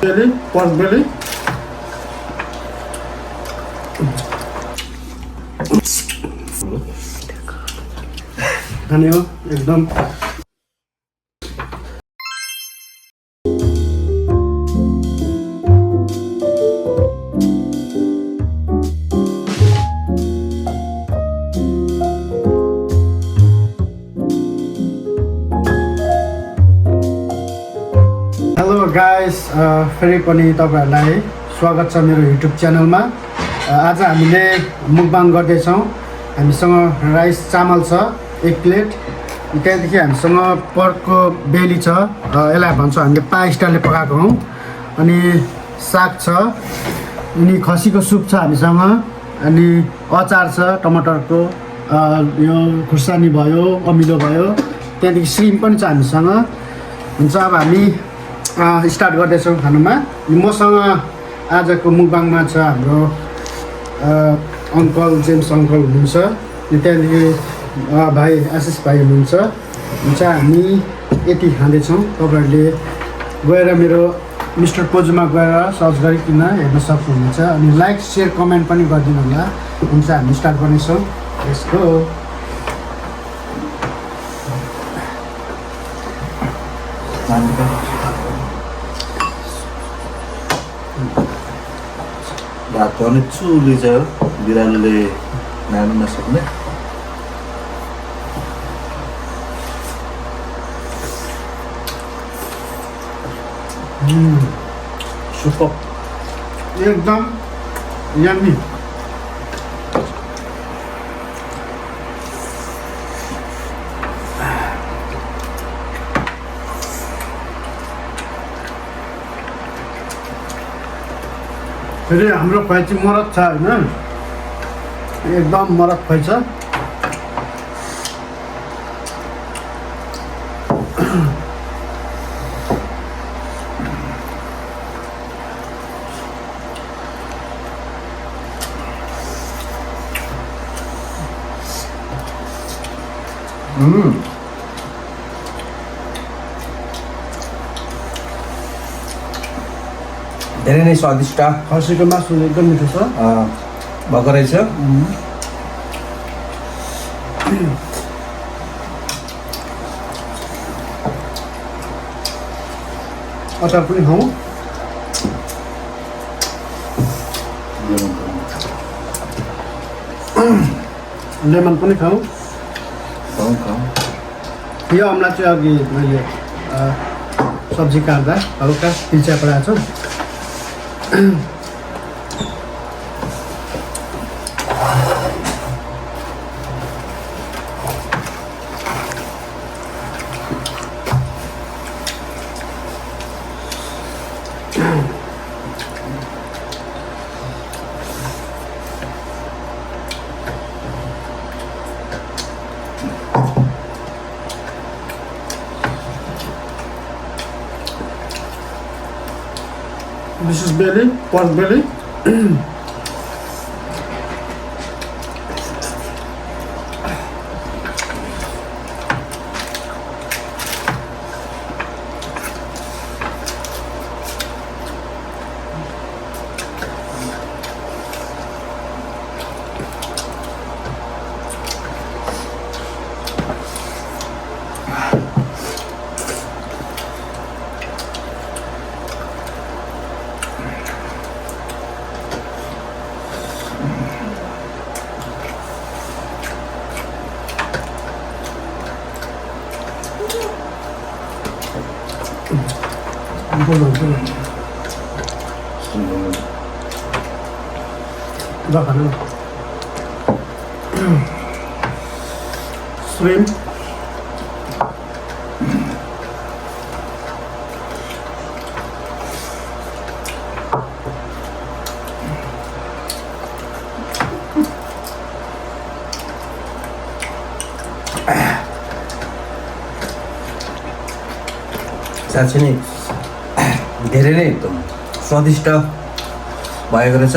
Belly, pork belly. खाने हो एकदम हेलो गाइस फेरि पनि तपाईहरुलाई स्वागत छ मेरो युट्युब च्यानलमा। आज हामीले मुकबाङ गर्दैछौँ। हामीसँग राइस चामल छ 1 प्लेट, त्यहाँदेखि हामीसँग पर्कको बेली छ, यसलाई भन्छौँ हामीले पाए स्टाइलले पकाएको हौँ। अनि साग छ, अनि खसीको सुप छ हामीसँग, अनि अचार छ टमाटरको, यो खुर्सानी भयो, अमिलो भयो, त्यहाँदेखि श्रिम पनि छ हामीसँग। हुन्छ अब हामी स्टार्ट गर्दैछौँ खानामा। मसँग आजको मुकबाङमा छ हाम्रो अङ्कल जेम्स अङ्कल हुनुहुन्छ, त्यहाँदेखि भाइ आशिष भाइ हुनुहुन्छ। हुन्छ हामी यति खाँदैछौँ। तपाईँहरूले गएर मेरो मिस्टर पोजुमा गएर सर्च गरिकन हेर्न सक्नुहुनेछ। अनि लाइक सेयर कमेन्ट पनि गरिदिनु होला। हुन्छ हामी स्टार्ट गर्नेछौँ। यसको भात पनि चुली छ, बिरालोले नानु नसक्ने। सुपर एकदम यम्मी। फेरि हाम्रो खुवाइ चाहिँ मरद छ होइन, एकदम मरद खुवाइ छ। धेरै नै स्वादिष्ट खसीको मासु एकदम मिठो छ, भएको रहेछ। अचार पनि खाउँ, लेमन पनि खाउँ। यो अमला चाहिँ अघि मैले सब्जी काट्दा हल्का पिल्चा पराएको छ। This is belly, pork belly. Udah kan? Shrimp. साँच्चै नै धेरै नै एकदम स्वादिष्ट भएको रहेछ।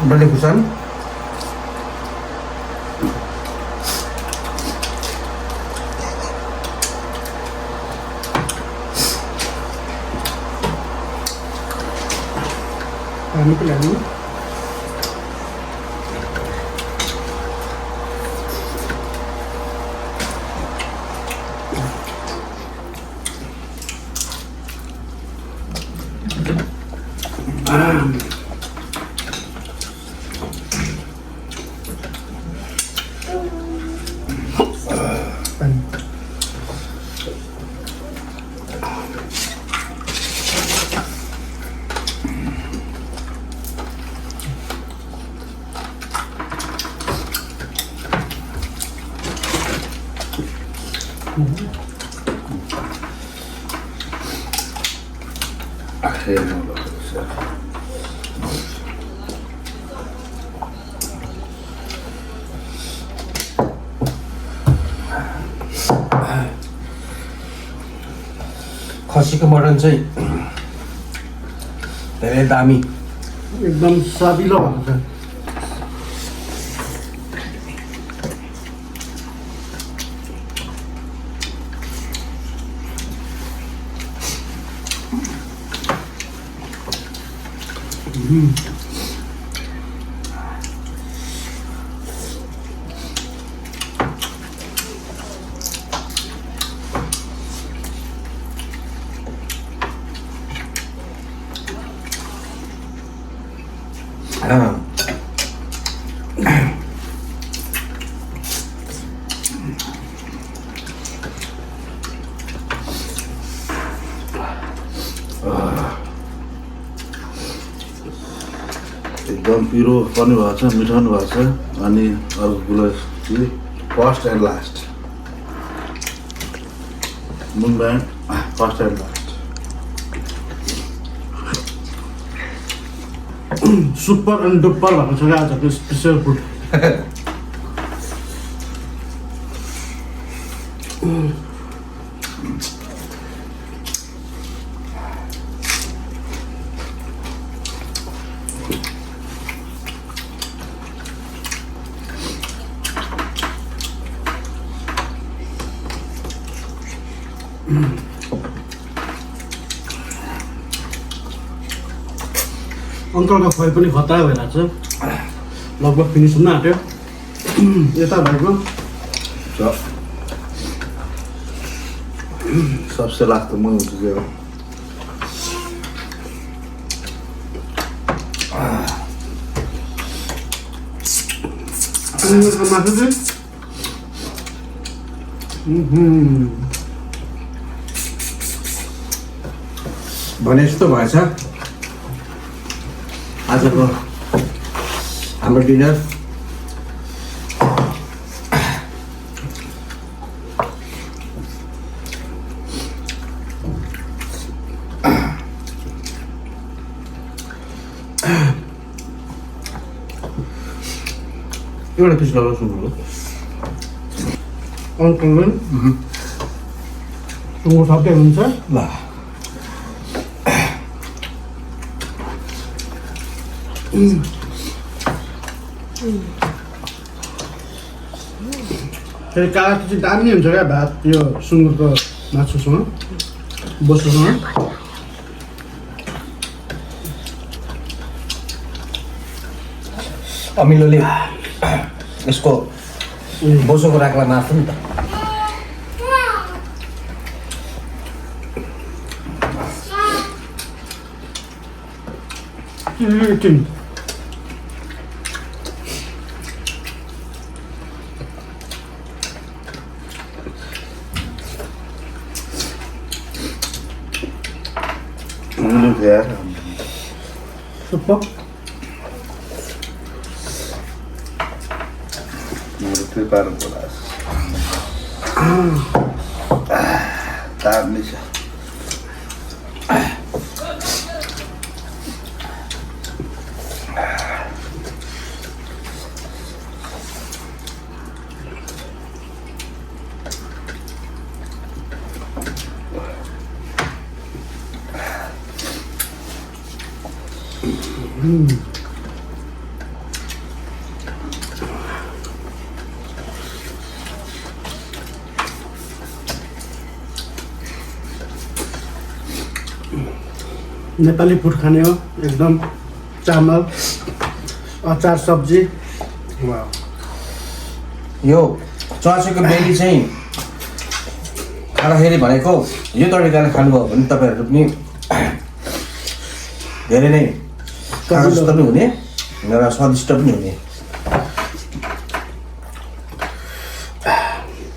डल्ले खुर्सानी पानी पिलानी खसीको मटन चाहिँ धेरै दामी एकदम स्वादिलो भएको छ एकदम पिरो पनि भएको छ मिठो पनि भएको छ अनि अर्को कुरो चाहिँ first and last Mumbai first and last super and duper भएको छ क्या आजको स्पेसल फुड अङ्कलको खुवाई पनि खतरा भइरहेको छ लगभग फिनिस हुन आँट्यो यता भएको सबसे लास्ट त म हुन्छु क्या सुँगुरको मासु चाहिँ भने जस्तो भएछ आजको हाम्रो डिनर एउटा पिस लगाउनु सुँगुरको अङ्कलले सुँगुर सबै हुन्छ ल फेरि कागज चाहिँ दामी हुन्छ क्या भात यो सुँगुरको मासुसँग बोसोसँग अमिलोले यसको बोसोको राख्ला मार्छ नि त एकछिन यार सुपर त्यो कारण होला तार्ने छ नेपाली फुड खाने हो एकदम चामल अचार सब्जी वाह यो चर्चेको बेली चाहिँ खाँदाखेरि भनेको यो तरिकाले खानुभयो भने तपाईँहरू पनि धेरै नै खाना जस्तो पनि हुने र स्वादिष्ट पनि हुने।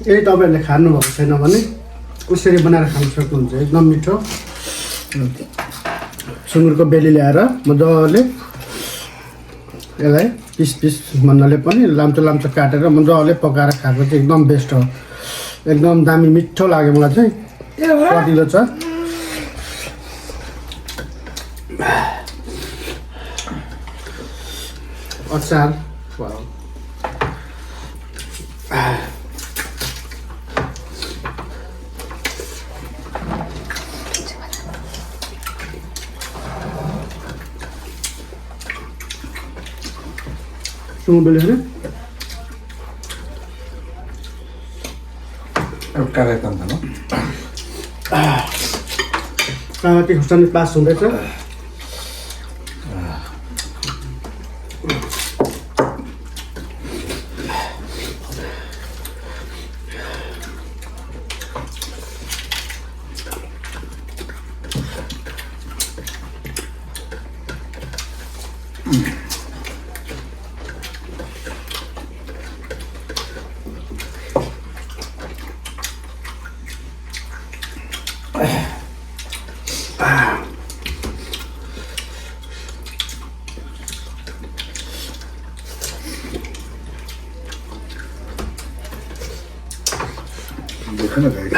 यही तपाईँहरूले खानुभएको छैन भने कसरी बनाएर खान सक्नुहुन्छ। एकदम मिठो सुँगुरको बेली ल्याएर मजाले यसलाई पिस पिस भन्नाले पनि लाम्चो लाम्चो काटेर मजाले पकाएर खाएको चाहिँ एकदम बेस्ट हो। एकदम दामी मिठो लाग्यो मलाई चाहिँ स्वादिलो छ। अचार वाउ सुँगुर बेली एउटा एकदम खानु कागती खुर्सानी पास हुँदैछ। देखो ना गाइस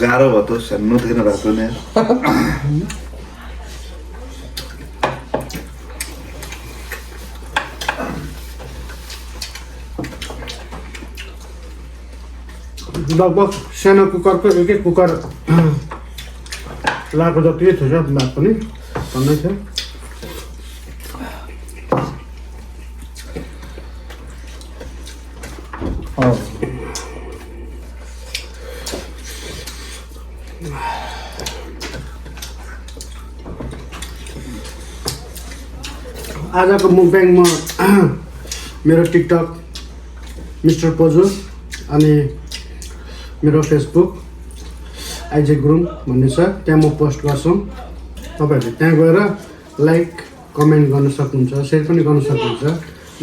गाह्रो भयो त सानो थिएन रातो नै लगभग सानो कुकरको एक एक कुकर लाएको जति थियो भात पनि भन्दै थियो। आजको मुकब्याङमा मेरो टिकटक मिस्टर पोजु अनि मेरो फेसबुक आइजे गुरुङ भन्ने छ, त्यहाँ म पोस्ट गर्छु। तपाईँहरूले त्यहाँ गएर लाइक कमेन्ट गर्न सक्नुहुन्छ, सेयर पनि गर्न सक्नुहुन्छ।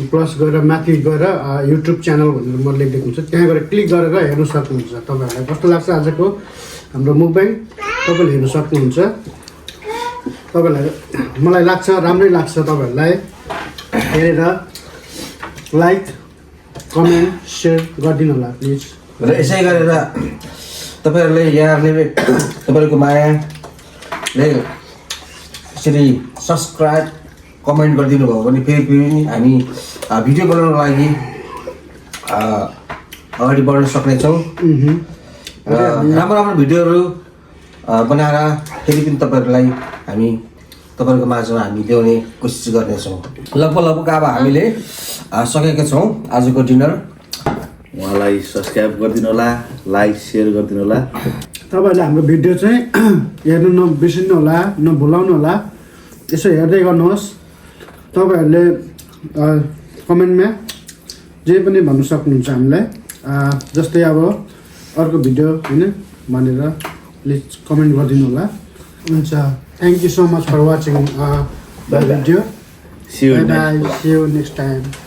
प्लस गएर माथि गएर युट्युब च्यानल भनेर म लेखिदिएको हुन्छ, त्यहाँ गएर क्लिक गरेर हेर्नु सक्नुहुन्छ। तपाईँहरूलाई कस्तो लाग्छ आजको हाम्रो मुकब्याङ तपाईँले हेर्नु सक्नुहुन्छ। तपाईँहरूलाई मलाई लाग्छ राम्रै लाग्छ, तपाईँहरूलाई हेरेर लाइक कमेन्ट सेयर गरिदिनु होला प्लिज। र यसै गरेर तपाईँहरूले यहाँहरूले तपाईँहरूको मायाले यसरी सब्सक्राइब कमेन्ट गरिदिनु भयो भने फेरि पनि हामी भिडियो बनाउनको लागि अगाडि बढ्न सक्नेछौँ। राम्रो राम्रो भिडियोहरू बनाएर फेरि पनि तपाईँहरूलाई हामी तपाईँहरूको माझमा हामी ल्याउने कोसिस गर्नेछौँ। लगभग अब हामीले सकेका छौँ आजको डिनर। उहाँलाई सब्सक्राइब गरिदिनु होला, लाइक सेयर गरिदिनु होला। तपाईँहरूले हाम्रो भिडियो चाहिँ हेर्नु नबिर्सिनु होला, नभुलाउनु होला। यसो हेर्दै गर्नुहोस्। तपाईँहरूले कमेन्टमा जे पनि भन्नु सक्नुहुन्छ हामीलाई, जस्तै अब अर्को भिडियो होइन भनेर प्लिज कमेन्ट गरिदिनु होला। हुन्छ, thank you so much for watching the video. See you Bye bye. See you next time.